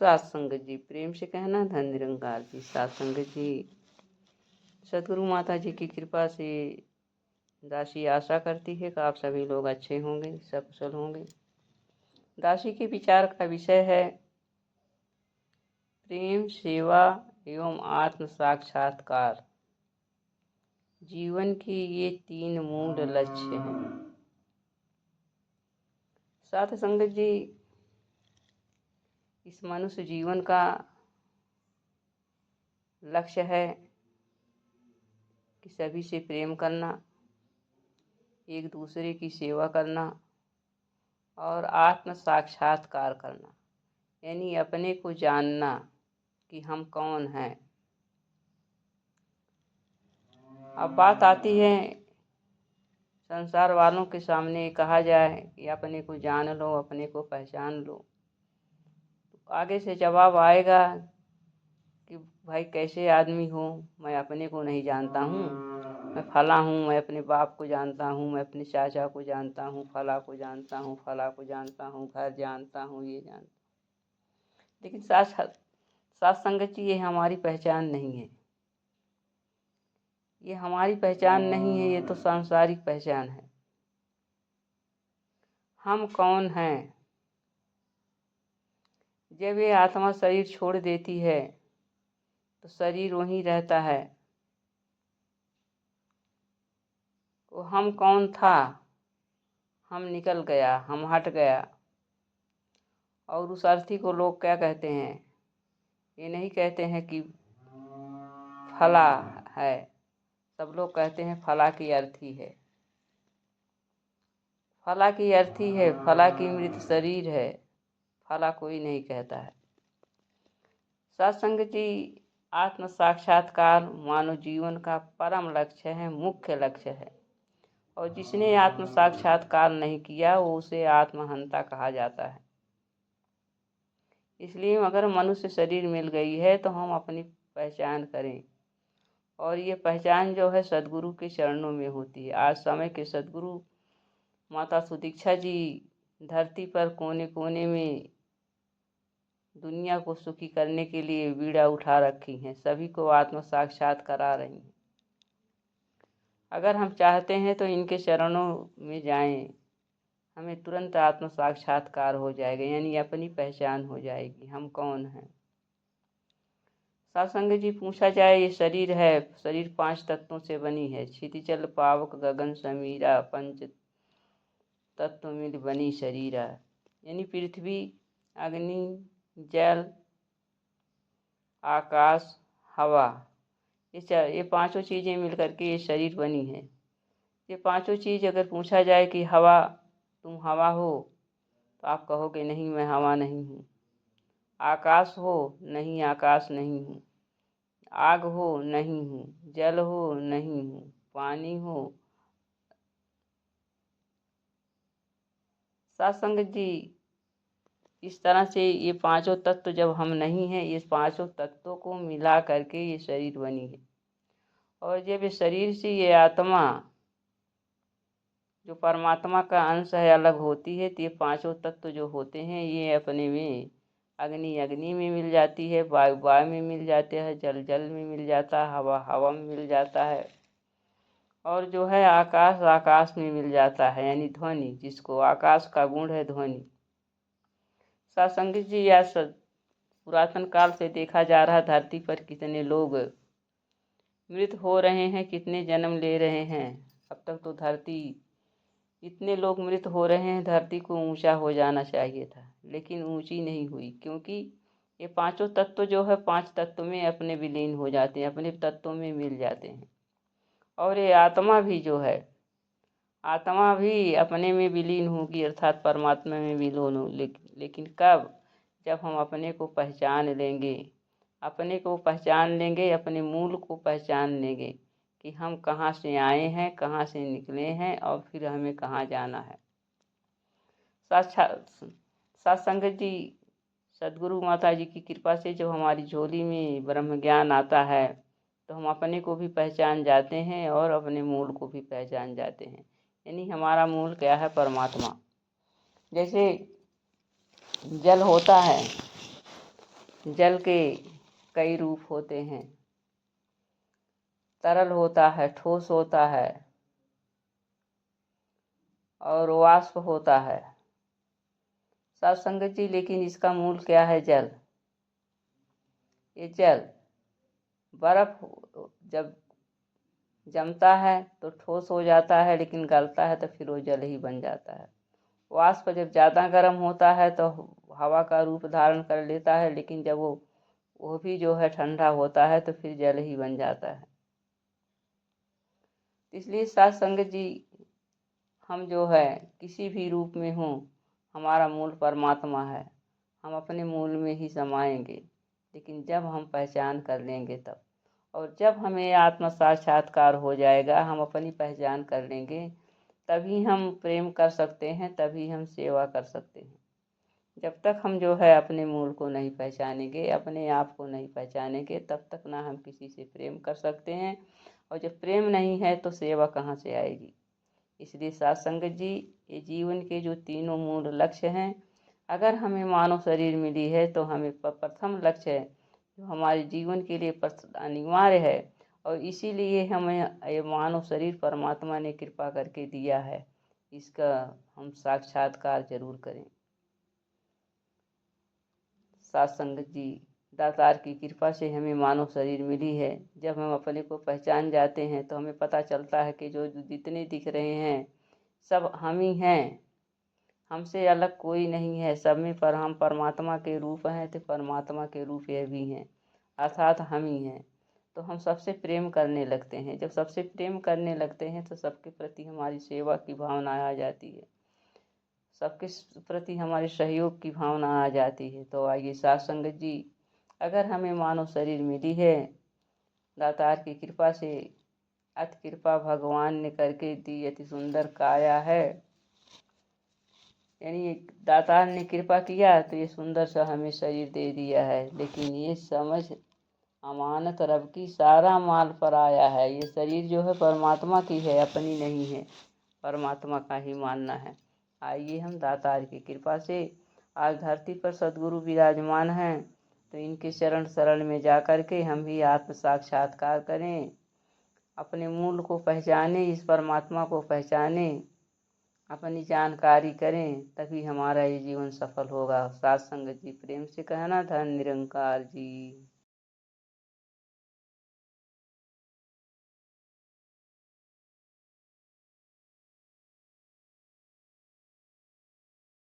सत्संग जी, प्रेम से कहना धन निरंकार जी। सत्संग जी, सदगुरु माता जी की कृपा से दासी आशा करती है कि आप सभी लोग अच्छे होंगे, सकुशल होंगे। दासी के विचार का विषय है प्रेम, सेवा एवं आत्म साक्षात्कार। जीवन के ये 3 मूल लक्ष्य हैं। साथ संगत जी, इस मनुष्य जीवन का लक्ष्य है कि सभी से प्रेम करना, एक दूसरे की सेवा करना और आत्म साक्षात्कार करना, यानी अपने को जानना कि हम कौन हैं। अब बात आती है संसार वालों के सामने कहा जाए कि अपने को जान लो, अपने को पहचान लो, तो आगे से जवाब आएगा कि भाई कैसे आदमी हो, मैं अपने को नहीं जानता हूँ, मैं फला हूँ, मैं अपने बाप को जानता हूँ, मैं अपने चाचा को जानता हूँ, फला को जानता हूँ, फला को जानता हूँ, घर जानता हूँ, ये जानता। लेकिन साथ संगत जी, ये हमारी पहचान नहीं है। ये हमारी पहचान नहीं है, ये तो सांसारिक पहचान है। हम कौन हैं? जब ये आत्मा शरीर छोड़ देती है तो शरीर वहीं रहता है। तो हम कौन था, हम निकल गया, हम हट गया। और उस अर्थी को लोग क्या कहते हैं? ये नहीं कहते हैं कि फला है, सब लोग कहते हैं फला की अर्थी है, फला की अर्थी है, फला की मृत शरीर है, फला कोई नहीं कहता है। सत्संग जी, आत्म साक्षात्कार मानव जीवन का परम लक्ष्य है, मुख्य लक्ष्य है। और जिसने आत्म साक्षात्कार नहीं किया वो उसे आत्महंता कहा जाता है। इसलिए अगर मनुष्य शरीर मिल गई है तो हम अपनी पहचान करें, और ये पहचान जो है सदगुरु के चरणों में होती है। आज समय के सदगुरु माता सुदीक्षा जी धरती पर कोने कोने में दुनिया को सुखी करने के लिए बीड़ा उठा रखी हैं, सभी को आत्म साक्षात करा रही हैं। अगर हम चाहते हैं तो इनके चरणों में जाएं, हमें तुरंत आत्म साक्षात्कार हो जाएगा, यानी अपनी पहचान हो जाएगी, हम कौन हैं। सत्संग जी, पूछा जाए ये शरीर है, शरीर 5 तत्वों से बनी है। क्षितिजल पावक गगन समीरा, 5 तत्व मिल बनी शरीरा, यानी पृथ्वी, अग्नि, जल, आकाश, हवा, ये 5 चीज़ें मिल करके ये शरीर बनी है। ये 5 चीज़ अगर पूछा जाए कि हवा, तुम हवा हो, तो आप कहोगे नहीं, मैं हवा नहीं हूँ। आकाश हो, नहीं आकाश नहीं हूँ। आग हो, नहीं हूँ। जल हो, नहीं हूँ। पानी हो। सत्संग जी, इस तरह से ये 5 तत्व जब हम नहीं हैं, ये 5 तत्वों को मिला करके ये शरीर बनी है। और जब ये शरीर से ये आत्मा जो परमात्मा का अंश है अलग होती है, तो ये 5 तत्व जो होते हैं ये अपने में अग्नि अग्नि में मिल जाती है, वायु वायु में मिल जाते हैं, जल जल में मिल जाता है, हवा हवा में मिल जाता है, और जो है आकाश आकाश में मिल जाता है, यानी ध्वनि, जिसको आकाश का गुण है ध्वनि। सत्संग जी, या पुरातन काल से देखा जा रहा, धरती पर कितने लोग मृत हो रहे हैं, कितने जन्म ले रहे हैं। अब तक तो धरती, इतने लोग मृत हो रहे हैं, धरती को ऊंचा हो जाना चाहिए था, लेकिन ऊंची नहीं हुई, क्योंकि ये 5 तत्व जो है 5 तत्व में अपने विलीन हो जाते हैं, अपने तत्वों में मिल जाते हैं। और ये आत्मा भी जो है, आत्मा भी अपने में विलीन होगी, अर्थात परमात्मा में विलीन हो। लेकिन कब? जब हम अपने को पहचान लेंगे, अपने को पहचान लेंगे, अपने मूल को पहचान लेंगे कि हम कहाँ से आए हैं, कहाँ से निकले हैं, और फिर हमें कहाँ जाना है। सत्संग जी, सदगुरु माता जी की कृपा से जब हमारी झोली में ब्रह्म ज्ञान आता है तो हम अपने को भी पहचान जाते हैं और अपने मूल को भी पहचान जाते हैं। यानी हमारा मूल क्या है? परमात्मा। जैसे जल होता है जल के कई रूप होते हैं। तरल होता है, ठोस होता है और वाष्प होता है। साथ संगत जी, लेकिन इसका मूल क्या है? जल। ये जल बर्फ जब जमता है तो ठोस हो जाता है, लेकिन गलता है तो फिर वो जल ही बन जाता है। वाष्प जब ज़्यादा गर्म होता है तो हवा का रूप धारण कर लेता है, लेकिन जब वो भी जो है ठंडा होता है तो फिर जल ही बन जाता है। इसलिए साथ संगत जी, हम जो है किसी भी रूप में हों, हमारा मूल परमात्मा है। हम अपने मूल में ही समाएंगे, लेकिन जब हम पहचान कर लेंगे तब। और जब हमें आत्म साक्षात्कार हो जाएगा, हम अपनी पहचान कर लेंगे, तभी हम प्रेम कर सकते हैं, तभी हम सेवा कर सकते हैं। जब तक हम जो है अपने मूल को नहीं पहचानेंगे, अपने आप को नहीं पहचानेंगे, तब तक ना हम किसी से प्रेम कर सकते हैं। और जब प्रेम नहीं है तो सेवा कहाँ से आएगी? इसलिए साथ संगत जी, ये जीवन के जो तीनों मूल लक्ष्य हैं, अगर हमें मानव शरीर मिली है तो हमें प्रथम लक्ष्य है जो हमारे जीवन के लिए अनिवार्य है, और इसीलिए हमें ये मानव शरीर परमात्मा ने कृपा करके दिया है, इसका हम साक्षात्कार जरूर करें। साथ संगत जी, दातार की कृपा से हमें मानव शरीर मिली है। जब हम अपने को पहचान जाते हैं तो हमें पता चलता है कि जो जितने दिख रहे हैं सब हम ही हैं, हमसे अलग कोई नहीं है। सब में पर हम परमात्मा के रूप हैं, तो परमात्मा के रूप ये भी हैं, अर्थात हम ही हैं। तो हम सबसे प्रेम करने लगते हैं। जब सबसे प्रेम करने लगते हैं तो सबके प्रति हमारी सेवा की भावना आ जाती है, सबके प्रति हमारे सहयोग की भावना आ जाती है। तो आइए साथ संगत जी, अगर हमें मानव शरीर मिली है दातार की कृपा से, अति कृपा भगवान ने करके दी, अति सुंदर काया है, यानी दातार ने कृपा किया तो ये सुंदर सा हमें शरीर दे दिया है। लेकिन ये समझ अमानत रब की, सारा माल पर आया है। ये शरीर जो है परमात्मा की है, अपनी नहीं है, परमात्मा का ही मानना है। आइए हम दातार की कृपा से, आज धरती पर सद्गुरु विराजमान हैं, तो इनके चरण शरण में जा कर के हम भी आत्म साक्षात्कार करें, अपने मूल को पहचानें, इस परमात्मा को पहचानें, अपनी जानकारी करें, तभी हमारा ये जीवन सफल होगा। साथ संगत जी, प्रेम से कहना, धन निरंकार जी।